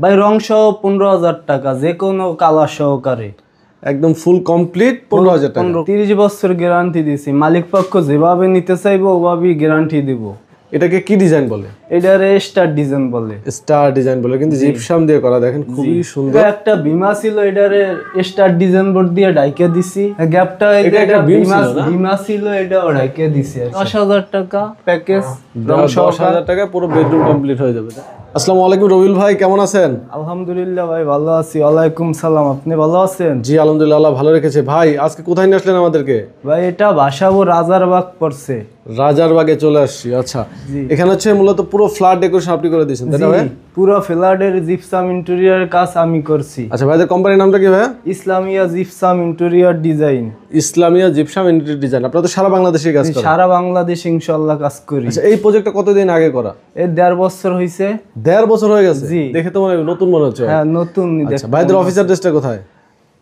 ভাই রং সহ 15,000 টাকা, যে কোনো কালার সহকারে একদম ফুল কমপ্লিট 15,000 টাকা। 30 বছর গ্যারান্টি দিছি, মালিক পক্ষ যেভাবে নিতে চাইবো ওভাবেই গ্যারান্টি দিব। এটাকে কি ডিজাইন বলে? এটারে স্টার ডিজাইন বলে। স্টার ডিজাইন বলে, কিন্তু জিপসাম দিয়ে করা, দেখেন খুবই সুন্দর। একটা বিমা ছিল, এটারে স্টার ডিজাইন বোর্ড দিয়ে ডাইকে দিছি। গ্যাপটা এটা একটা বিমা ছিল, এটাও ডাইকে দিছি। 10,000 টাকা প্যাকেজ, রং সহ 10,000 টাকা পুরো বেডরুম কমপ্লিট হয়ে যাবে। আসসালামু আলাইকুম রবিউল ভাই, কেমন আছেন? আলহামদুলিল্লাহ ভাই ভালো আছি। ওয়ালাইকুম সালাম, আপনি ভালো আছেন? জি আলহামদুলিল্লাহ, আল্লাহ ভালো রেখেছে। ভাই আজকে কোথায় নিয়ে আসলেন আমাদেরকে? ভাই এটা বাসাবো রাজারবাগ পড়ছে। রাজারবাগে চলে আসছি। আচ্ছা, এখানে হচ্ছে মূলত পুরো ফ্ল্যাট ডেকোরেশন আপনি করে দিয়েছেন, তাই না ভাই? পুরো ফ্ল্যাটের জিপসাম ইন্টেরিয়র কাজ আমি করছি। আচ্ছা ভাইদের কোম্পানির নামটা কি ভাই? Islamia gypsum interior design. Islamia gypsum interior design. আপনারা তো সারা বাংলাদেশে কাজ করেন? সারা বাংলাদেশ ইনশাআল্লাহ কাজ করি। আচ্ছা, এই প্রজেক্টটা কতদিন আগে করা? এই 1.5 বছর হইছে। 1.5 বছর হয়ে গেছে? দেখে তো নতুন মনে হচ্ছে। হ্যাঁ নতুন। আচ্ছা, ভাইদের অফিস অ্যাড্রেসটা কোথায়?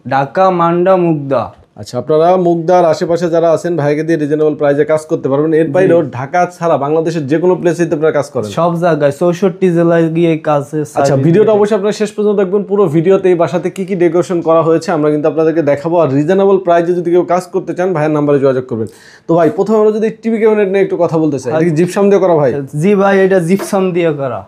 ঢাকা মান্ডা মুগদা। আচ্ছা, আপনারা মুগদার আশেপাশে যারা আছেন ভাইকে দিয়ে রিজনেবল প্রাইসে কাজ করতে পারবেন। এর বাইরেও ঢাকা ছাড়া বাংলাদেশের যে কোনো প্লেসে আপনারা কাজ করেন? সব জায়গায় 64 জেলায় গিয়ে কাজ। আচ্ছা, ভিডিওটা অবশ্যই আপনারা শেষ পর্যন্ত দেখবেন। পুরো ভিডিওতে এই বাসাতে কি কি ডেকোরেশন করা হয়েছে আমরা কিন্তু আপনাদেরকে দেখাবো। আর রিজনেবল প্রাইসে যদি কেউ কাজ করতে চান ভাইয়ের নাম্বারে যোগাযোগ করবেন। তো ভাই প্রথমে আমরা যদি টিভি ক্যাবিনেট নিয়ে একটু কথা বলতে চাই, এটা কি জিপসাম দিয়ে করা ভাই? জি ভাই, এটা জিপসাম দিয়ে করা।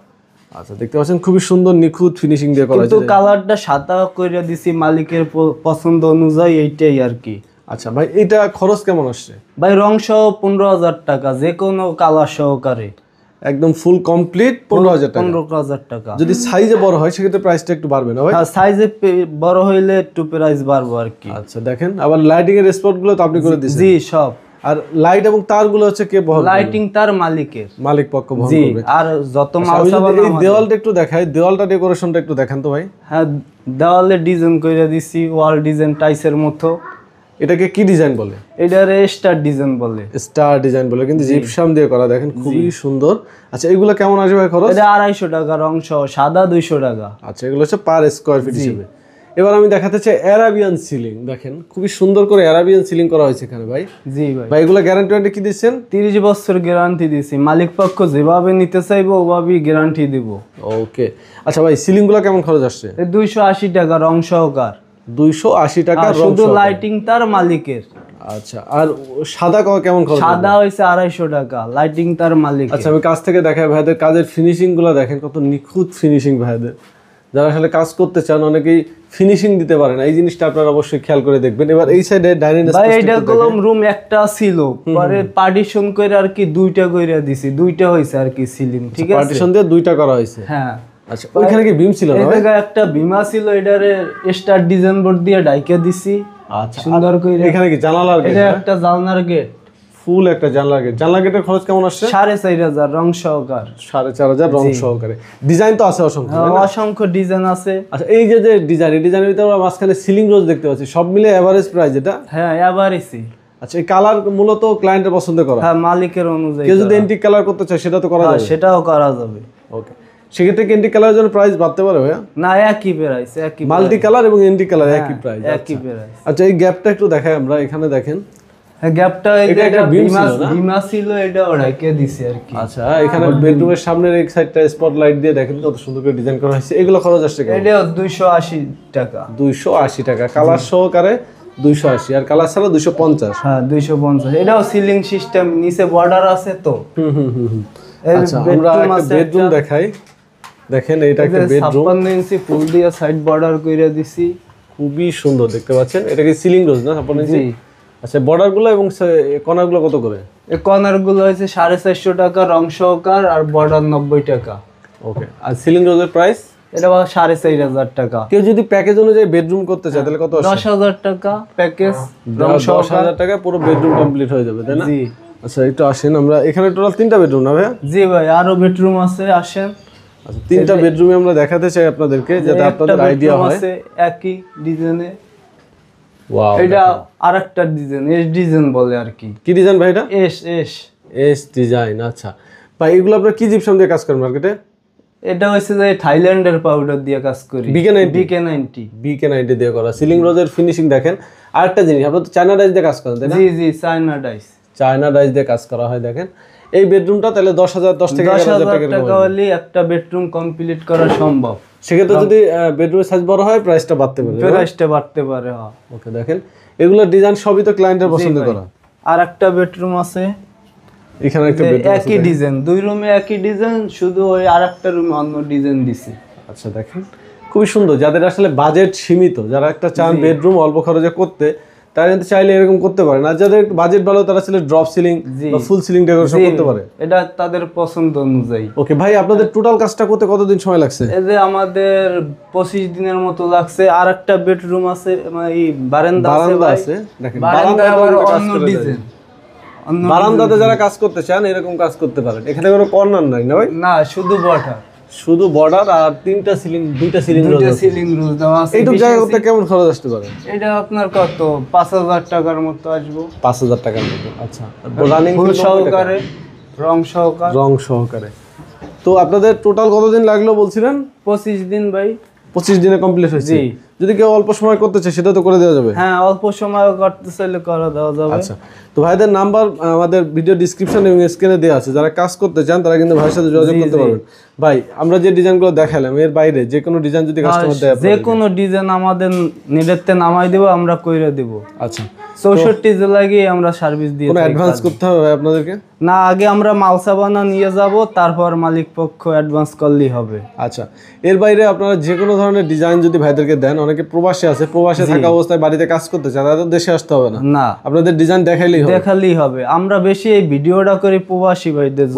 আচ্ছা, দেখতে পাচ্ছেন খুবই সুন্দর নিখুঁত ফিনিশিং দিয়ে করা হয়েছে। কিন্তু কালারটা সাদা কইরা দিছি মালিকের পছন্দ অনুযায়ী, এইটাই আর কি। আচ্ছা ভাই, এটা খরচ কেমন আসছে? ভাই রং সহ 15,000 টাকা, যে কোনো কালার সহকারে একদম ফুল কমপ্লিট 15,000 টাকা। 15,000 টাকা। যদি সাইজে বড় হয় সেক্ষেত্রে প্রাইসটা একটু বাড়বে না ভাই? হ্যাঁ, সাইজে বড় হইলে একটু প্রাইস বাড়বে আর কি। আচ্ছা দেখেন, আবার লাইটিং এর স্পটগুলো তো আপনি করে দিয়েছেন? জি সব। আর লাইট এবং তারগুলো হচ্ছে কে বহন করবে? লাইটিং তার মালিকের, মালিক পক্ষ বহন করবে। আর যত মাল এই দেওয়ালটা একটু দেখাই, দেওয়ালটা ডেকোরেশনটা একটু দেখান তো ভাই। হ্যাঁ, দেওয়ালে ডিজাইন কইরা দিছি, ওয়াল ডিজাইন টাইসের মতো। এটাকে কি ডিজাইন বলে? এটারে স্টার ডিজাইন বলে। স্টার ডিজাইন বলে, কিন্তু জিপসাম দিয়ে করা, দেখেন খুবই সুন্দর। আচ্ছা, এগুলো কেমন আসবে ভাই খরচ? এটা 250 টাকা রং সহ, সাদা 200 টাকা। আচ্ছা, এগুলো হচ্ছে পার স্কয়ার ফিট হিসেবে। এবার আমি দেখাতে চাই অ্যারাবিয়ান সিলিং। দেখেন খুবই সুন্দর করে অ্যারাবিয়ান সিলিং করা হয়েছে এখানে ভাই। জি ভাই। ভাই এগুলো গ্যারান্টি ওয়ারেন্টি কি দিচ্ছেন? 30 বছর গ্যারান্টি দিছি, মালিক পক্ষ যেভাবে নিতে চাইবো ওভাবেই গ্যারান্টি দিব। ওকে। আচ্ছা ভাই, সিলিং গুলো কেমন খরচ আসছে? 280 টাকা রং সহকার। 280 টাকা রং শুধু লাইটিং তার মালিকের। আচ্ছা, আর সাদা কেমন খরচ? সাদা হইছে 250 টাকা, লাইটিং তার মালিক। আচ্ছা, আমি কাছ থেকে দেখাই ভাইদের কাজের ফিনিশিং গুলো দেখেন কত নিখুঁত ফিনিশিং ভাইদের। যারা আসলে কাজ করতে চান, অনেকেই ফিনিশিং দিতে পারে না, এই জিনিসটা আপনারা অবশ্যই খেয়াল করে দেখবেন। এবার এই সাইডে ডাইনিং স্পেস, ভাই এটা কলম রুম একটা ছিল, পরে পার্টিশন করে আর কি দুইটা কইরা দিছি, দুইটা হইছে আর কি সিলিং। ঠিক আছে, পার্টিশন দিয়ে দুইটা করা হয়েছে। হ্যাঁ। আচ্ছা, ওইখানে কি বিম ছিল না? এই জায়গায় একটা বিমা ছিল, এটারে স্টার ডিজাইন বোর্ড দিয়ে ডাইকে দিছি। আচ্ছা, সুন্দর কইরা। এখানে কি জানালার গেট? এটা একটা জানলার গেট, ফুল একটা জানলার গেট। জানলার গেটের খরচ কেমন আসছে? 4,500 রং সহকার। 4,500 রং সহকারে। ডিজাইন তো আছে অসংখ্য? অসংখ্য ডিজাইন আছে। আচ্ছা, এই যে ডিজাইন, এই ডিজাইনের ভিতরে আমরা মাঝখানে সিলিং রোজ দেখতে পাচ্ছি, সব মিলে এভারেজ প্রাইস এটা? হ্যাঁ এভারেজই। আচ্ছা, এই কালার মূলত ক্লায়েন্টের পছন্দ করা? হ্যাঁ, মালিকের অনুযায়ী। কেউ যদি এন্টিক কালার করতে চায় সেটা তো করা যাবে? সেটাও করা যাবে। ওকে, সেক্ষেত্রে কি এন্টিক কালারের জন্য প্রাইস বাড়তে পারে ভাইয়া? না, একই প্রাইস, একই। মাল্টি কালার এবং এন্টিক কালার একই প্রাইস? একই প্রাইস। আচ্ছা, এই গ্যাপটা একটু দেখাই আমরা, এখানে দেখেন। হ্যাঁ, গ্যাপটা এটা একটা বিমা ছিল, এটা ওরাকে দিছি আর কি। আচ্ছা, এখানে বেডরুমের সামনের এই সাইডটা স্পটলাইট দিয়ে দেখেন কত সুন্দর করে ডিজাইন করা হয়েছে। এগুলো খরচ আসছে কেমন? এটা 280 টাকা। 280 টাকা কালার সহকারে 280, আর কালার ছাড়া 250। হ্যাঁ 250। এটাও সিলিং সিস্টেম, নিচে বর্ডার আছে তো। আচ্ছা, আমরা একটা বেডরুম দেখাই। দেখেন এটা একটা বেডরুম, 56 ইঞ্চি ফুল দিয়ে সাইড বর্ডার কইরা দিছি, খুবই সুন্দর দেখতে পাচ্ছেন। এটা কি সিলিং রোজ না 56 ইঞ্চি? আচ্ছা, বর্ডার গুলো এবং কর্নার গুলো কত করে? এই কর্নার গুলো হইছে 450 টাকা রং সহকার, আর বর্ডার 90 টাকা। ওকে, আর সিলিং রোজের প্রাইস? এটা 4,500 টাকা। কেউ যদি প্যাকেজ অনুযায়ী বেডরুম করতে চায় তাহলে কত আসে? 10,000 টাকা প্যাকেজ, রং 10,000 টাকা পুরো বেডরুম কমপ্লিট হয়ে যাবে, তাই না? জি। আচ্ছা, একটু আসেন, আমরা এখানে টোটাল 3টা বেডরুম না ভাই? জি ভাই, আরো বেডরুম আছে, আসেন। আচ্ছা, 3টা বেডরুমে আমরা দেখাতে চাই আপনাদেরকে, যাতে আপনাদের আইডিয়া হয়। আছে একই ডিজাইনে। ওয়াও, এটা আরেকটা ডিজাইন, এস ডিজাইন বলে আর কি। কি ডিজাইন ভাই এটা? S design. আচ্ছা ভাই, এগুলো আপনারা কি জিপসাম দিয়ে কাজ করেন মার্কেটে? এটা হচ্ছে যে থাইল্যান্ডের পাউডার দিয়ে কাজ করি, BK90 দিয়ে করা। সিলিং রোজের ফিনিশিং দেখেন। আরেকটা জিনিস, আপনারা তো চায়না ডাইস দিয়ে কাজ করেন, তাই না? জি জি, চায়না ডাইস দিয়ে কাজ করা হয়। দেখেন এই বেডরুমটা তাহলে 10 থেকে 11,000 টাকা হলে একটা বেডরুম কমপ্লিট করা সম্ভব। সেক্ষেত্রে যদি বেডরুমের সাইজ বড় হয় প্রাইসটা বাড়তে পারে। প্রাইসটা বাড়তে পারে। হ্যাঁ ওকে, দেখেন এগুলো ডিজাইন সবই তো ক্লায়েন্টের পছন্দ করা। আর একটা বেডরুম আছে, এখানে একটা বেডরুম আছে, একই ডিজাইন, 2 রুমে একই ডিজাইন, শুধু ওই আরেকটা রুমে অন্য ডিজাইন দিছি। আচ্ছা দেখেন খুবই সুন্দর। যাদের আসলে বাজেট সীমিত, যারা একটা চান বেডরুম অল্প খরচে করতে, তারা কিন্তু চাইলে এরকম করতে পারে। আর যাদের বাজেট ভালো তারা আসলে ড্রপ সিলিং বা ফুল সিলিং ডেকোরেশন করতে পারে, এটা তাদের পছন্দ অনুযায়ী। ওকে ভাই, আপনাদের টোটাল কাজটা করতে কতদিন সময় লাগছে? এই যে আমাদের 25 দিনের মতো লাগছে। আর একটা বেডরুম আছে, এই বারান্দা আছে, দেখেন বারান্দা আবার অন্য ডিজাইন। বারান্দাতে যারা কাজ করতে চান এরকম কাজ করতে পারেন। এখানে কোনো কর্নার নাই না ভাই? না, শুধু বর্ডার, শুধু বর্ডার আর দুইটা সিলিং রোজ দেওয়া আছে। এইটুকু জায়গা করতে কেমন খরচ আসতে পারে? এটা আপনার কত 5000 টাকার মতো আসবে। 5000 টাকার মতো। আচ্ছা, রানিং ফুল সহকারে, রং সহকারে। তো আপনাদের টোটাল কতদিন লাগলো বলছিলেন? 25 দিন ভাই। 25 দিনে কমপ্লিট হয়েছে। যদি কেউ অল্প সময় করতে চায় সেটা তো করে দেওয়া যাবে? হ্যাঁ, অল্প সময় করতে চাইলে করে দেওয়া যাবে। আচ্ছা, তো ভাইদের নাম্বার আমাদের ভিডিও ডেসক্রিপশন এবং স্ক্রিনে দেওয়া আছে। যারা কাজ করতে চান তারা কিন্তু ভাইয়ের সাথে যোগাযোগ করতে পারবেন। ভাই, আমরা যে ডিজাইনগুলো দেখালাম এর বাইরে যে কোনো ডিজাইন যদি কাস্টমার দেয়, যে কোনো ডিজাইন আমাদের নেটেতে নামাই দেব, আমরা কইরা দেব। আচ্ছা, 64 জেলায় গিয়ে আমরা সার্ভিস দিয়ে কোনো অ্যাডভান্স করতে হবে ভাই আপনাদেরকে? না, আগে আমরা মালসাবানা নিয়ে যাব, তারপর মালিক পক্ষ অ্যাডভান্স করলেই হবে। আচ্ছা, এর বাইরে আপনারা যে কোনো ধরনের ডিজাইন যদি ভাইদেরকে দেন, অনেকে প্রবাসী আছে, প্রবাসে থাকা অবস্থায় বাড়িতে কাজ করতে চায়, তাদের দেশে আসতে হবে না, না আপনাদের ডিজাইন দেখালেই হবে। আমরা বেশি এই ভিডিওটা করি প্রবাসী ভাইদের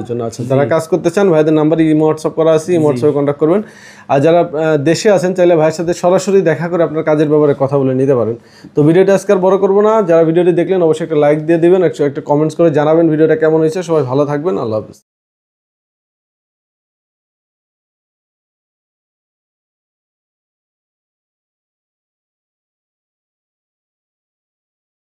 জন্য। আচ্ছা, যারা কাজ করতে চান ভাইদের নাম্বার ইমো হোয়াটসঅ্যাপ করা আছে, ইমো হোয়াটসঅ্যাপে কন্ট্যাক্ট করবেন। আর যারা দেশে আছেন চাইলে ভাইয়ের সাথে সরাসরি দেখা করে আপনার কাজের ব্যাপারে কথা বলে নিতে পারেন। তো ভিডিওটা আজকে আর বড় করবো না। যারা ভিডিওটি দেখলেন অবশ্যই একটা লাইক দিয়ে দিবেন, একটা কমেন্টস করে জানাবেন ভিডিওটা কেমন হয়েছে। সবাই ভালো থাকবেন, আল্লাহ হাফেজ।